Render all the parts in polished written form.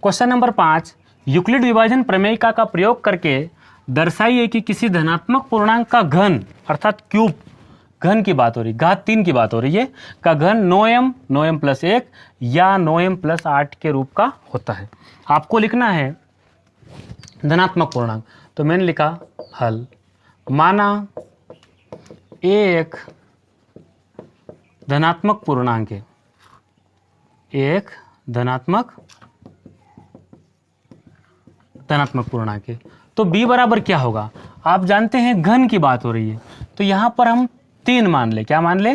Question number 5, Euclid विभाजन प्रमेयिका का प्रयोग करके दर्शाइए कि किसी धनात्मक पूर्णांक का घन अर्थात क्यूब, घन की बात हो रही, घात 3 की बात हो रही है, का घन 9m 9m प्लस 1 या 9m प्लस 8 के रूप का होता है। आपको लिखना है धनात्मक पूर्णांक, तो मैंने लिखा हल। माना ए एक धनात्मक पूर्णांक है, एक धनात्मक पूर्णांक है, तो b बराबर क्या होगा? आप जानते हैं घन की बात हो रही है, तो यहां पर हम 3 मान ले। क्या मान ले?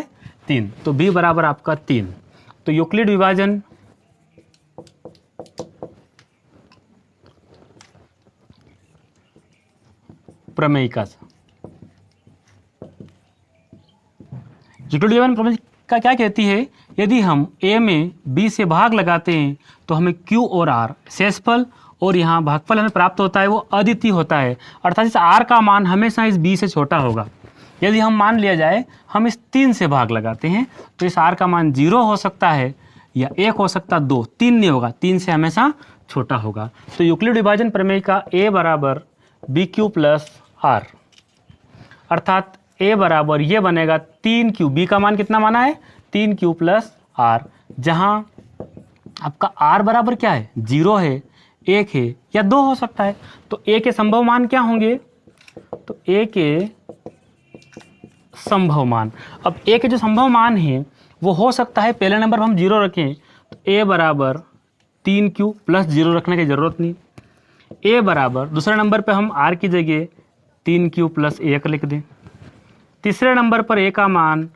3। तो b बराबर आपका 3। तो यूक्लिड विभाजन प्रमेयिका से, यूक्लिड विभाजन प्रमेयिका क्या कहती है? यदि हम a में b से भाग लगाते हैं तो हमें q और r शेषफल और यहाँ भागफल हमें प्राप्त होता है, वो अद्वितीय होता है, अर्थात इस r का मान हमेशा इस b से छोटा होगा। यदि हम मान लिया जाए हम इस 3 से भाग लगाते हैं तो इस r का मान 0 हो सकता है या 1 हो सकता है, 2, 3 नहीं होगा, 3 से हमेशा छोटा होगा। तो यूक्लिड विभाजन प्रमेयिका a बराबर bq प्लस r, अर्थात a बराबर ये बनेगा 3q, b का मान कितना माना है? 3q प्लस r, जहां आपका r बराबर क्या है? 0 है, 1 है या 2 हो सकता है। तो a के संभव मान क्या होंगे? तो a के संभव मान, अब a के जो संभव मान है वो हो सकता है, पहले नंबर पर हम 0 रखें तो a बराबर 3q प्लस 0 रखने की जरूरत नहीं। a बराबर दूसरे नंबर पे हम r की जगह 3q प्लस 1 लिख दें। तीसरे नंबर पर a का मान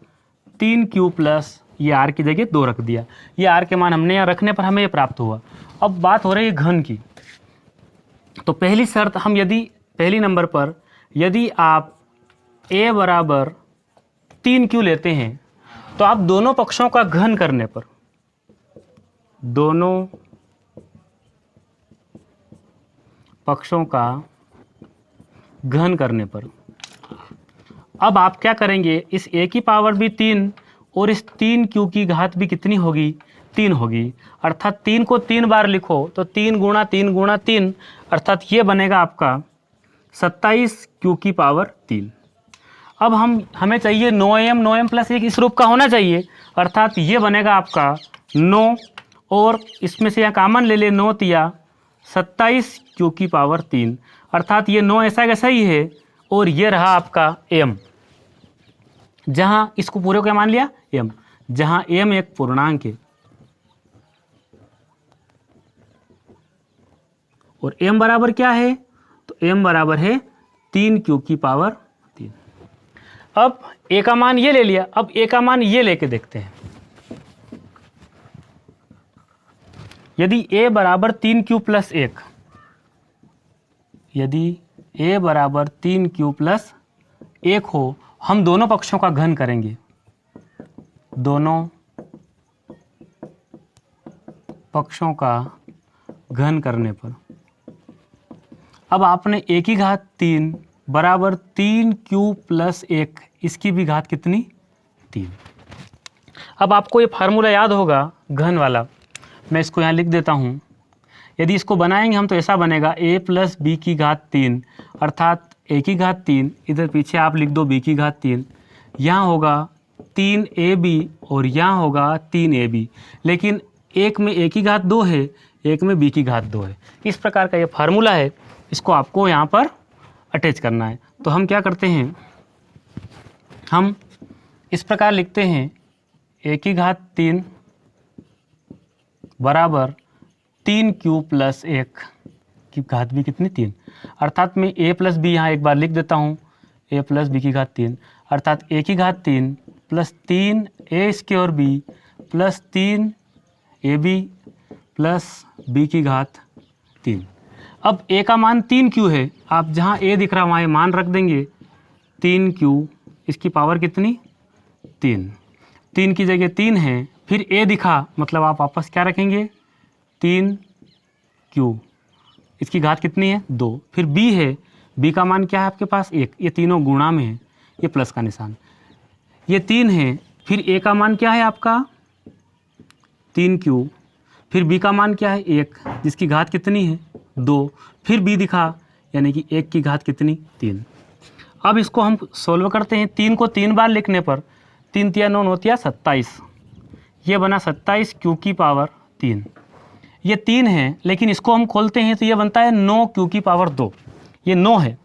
3q प्लस ये r की जगह 2 रख दिया। ये r के मान हमने यहाँ रखने पर हमें ये प्राप्त हुआ। अब बात हो रही है घन की, तो पहली शर्त हम यदि पहली नंबर पर यदि आप a बराबर 3q लेते हैं तो आप दोनों पक्षों का घन करने पर, दोनों पक्षों का घन करने पर, अब आप क्या करेंगे? इस a की पावर भी 3 और इस 3q की घात भी कितनी होगी? 3 होगी, अर्थात 3 को 3 बार लिखो तो 3 गुणा 3 गुणा 3, अर्थात ये बनेगा आपका 27q की पावर 3। अब हमें चाहिए 9m प्लस 1 इस रूप का होना चाहिए, अर्थात ये बनेगा आपका 9 और इसमें से यहाँ कामन ले ले, 9 तिया 27q की पावर 3, अर्थात ये 9 ऐसा कैसा ही है और ये रहा आपका m, जहाँ इसको पूरे को मान लिया m, जहाँ m एक पूर्णांक है और m बराबर क्या है? तो m बराबर है 3q की पावर 3। अब a का मान ये ले लिया, अब a का मान ये लेके देखते हैं। यदि a बराबर 3q प्लस 1, यदि a बराबर 3q प्लस 1 हो, हम दोनों पक्षों का घन करेंगे, दोनों पक्षों का घन करने पर, अब आपने a की घात 3 बराबर 3q प्लस 1, इसकी भी घात कितनी? 3। अब आपको ये फार्मूला याद होगा घन वाला, मैं इसको यहाँ लिख देता हूँ। यदि इसको बनाएंगे हम तो ऐसा बनेगा a प्लस b की घात 3, अर्थात a की घात 3, इधर पीछे आप लिख दो b की घात 3, यहाँ होगा 3ab और यहाँ होगा 3ab, लेकिन एक में a की घात 2 है, एक में b की घात 2 है। इस प्रकार का ये फार्मूला है, इसको आपको यहाँ पर अटैच करना है। तो हम क्या करते हैं, हम इस प्रकार लिखते हैं a की घात 3 बराबर 3q प्लस 1 की घात भी कितनी? 3, अर्थात मैं a प्लस बी यहाँ एक बार लिख देता हूँ, a प्लस बी की घात 3, अर्थात a की घात 3 plus 3a square b plus 3ab plus b की घात 3। अब a का मान 3q है, आप जहाँ a दिख रहा वहाँ मान रख देंगे 3q, इसकी पावर कितनी? 3, 3 की जगह 3 है, फिर a दिखा मतलब आप वापस क्या रखेंगे? 3q, इसकी घात कितनी है? 2, फिर b है, b का मान क्या है आपके पास? 1, ये तीनों गुणा में है, ये प्लस का निशान, ये 3 है, फिर a का मान क्या है आपका? 3q, फिर b का मान क्या है 1, जिसकी घात कितनी है 2, फिर b दिखा यानी कि 1 की घात कितनी 3। अब इसको हम सोल्व करते हैं। 3 को 3 बार लिखने पर 3 तिया 9 9 तिया 27, ये बना 27 क्यू की पावर 3। ये 3 है, लेकिन इसको हम खोलते हैं तो ये बनता है 9 क्यू की पावर 2। ये 9 है,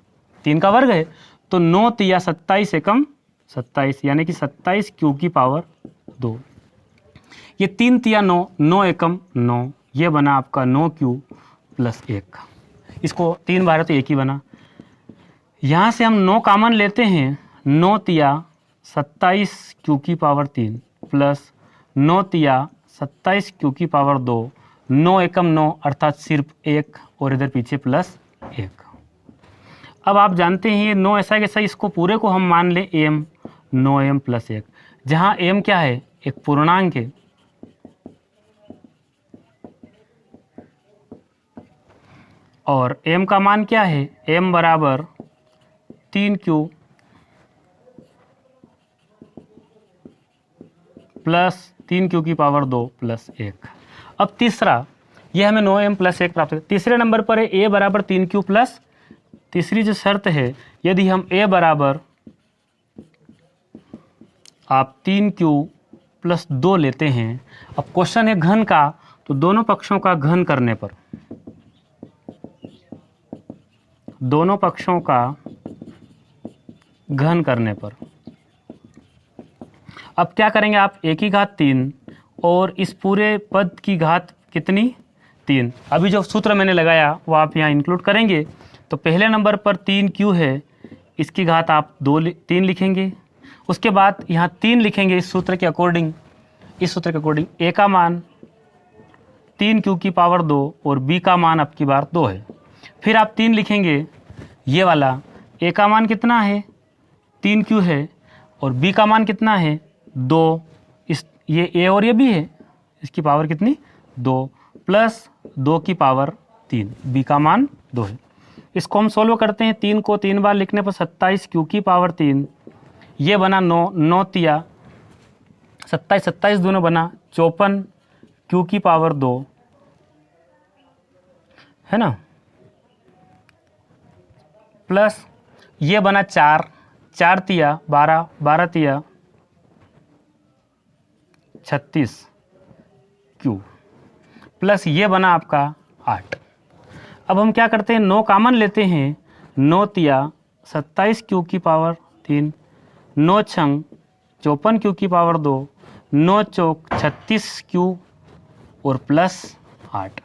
3 का वर्ग है, तो 9 तिया 27 एकम 27 यानी कि 27 क्यू की पावर 2। ये 3 तिया 9, 9 एकम 9, ये बना आपका 9 क्यू प्लस 1। इसको 3 बार है तो 1 ही बना। यहाँ से हम 9 कॉमन लेते हैं, 9 तिया 27 क्यू की पावर 3 प्लस 9 तिया 27 क्यू की पावर 2, 9 एकम 9 अर्थात सिर्फ 1 और इधर पीछे प्लस 1। अब आप जानते हैं ये 9 ऐसा कैसा, इसको पूरे को हम मान लें m, 9m प्लस 1, जहाँ m क्या है एक पूर्णांक है और m का मान क्या है, m बराबर 3q प्लस 3q की पावर 2 प्लस 1। अब तीसरा, यह हमें 9m प्लस 1 प्राप्त है। तीसरे नंबर पर है a बराबर 3q प्लस, तीसरी जो शर्त है, यदि हम a बराबर आप 3q प्लस 2 लेते हैं, अब क्वेश्चन है घन का, तो दोनों पक्षों का घन करने पर, दोनों पक्षों का घन करने पर अब क्या करेंगे आप, a की घात 3 और इस पूरे पद की घात कितनी 3। अभी जो सूत्र मैंने लगाया वो आप यहाँ इंक्लूड करेंगे। तो पहले नंबर पर 3q है, इसकी घात आप 3 लिखेंगे। उसके बाद यहाँ 3 लिखेंगे इस सूत्र के अकॉर्डिंग, इस सूत्र के अकॉर्डिंग a का मान 3q की पावर 2 और b का मान अब की बार 2 है। फिर आप 3 लिखेंगे ये वाला, a का मान कितना है 3q है और b का मान कितना है 2, इस ये a और ये b है, इसकी पावर कितनी 2 प्लस 2 की पावर 3, b का मान 2 है। इसको हम सोल्व करते हैं। 3 को 3 बार लिखने पर 27 q की पावर 3, ये बना 9, 9 तिया 27, 27 दोनों बना 54 q की पावर 2 है ना, प्लस ये बना 4, 4 तिया 12, 12 तिया 36 q प्लस ये बना आपका 8। अब हम क्या करते हैं, 9 कॉमन लेते हैं, 9 तिया 27 q की पावर 3, 9 छंग 54 q की पावर 2, 9 चौक 36 q और प्लस 8।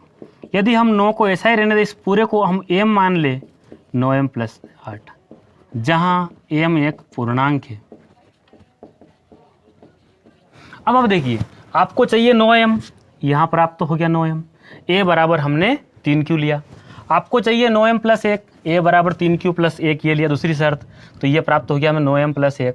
यदि हम 9 को ऐसा ही रहने दें, इस पूरे को हम m मान ले 9m प्लस 8, जहाँ m एक पूर्णांक है। अब देखिए आपको चाहिए 9m, यहाँ प्राप्त हो गया 9m, a बराबर हमने 3q लिया। आपको चाहिए 9m प्लस 1, a बराबर 3q प्लस 1 ये लिया दूसरी शर्त, तो ये प्राप्त हो गया हमें 9m प्लस 1।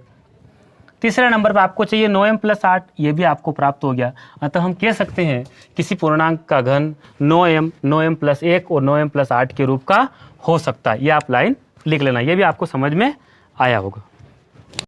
तीसरे नंबर पर आपको चाहिए 9m प्लस 8, ये भी आपको प्राप्त हो गया। अतः हम कह सकते हैं किसी पूर्णांक का घन 9m, 9m प्लस 1 और 9m प्लस 8 के रूप का हो सकता है। ये आप लाइन लिख लेना, ये भी आपको समझ में आया होगा।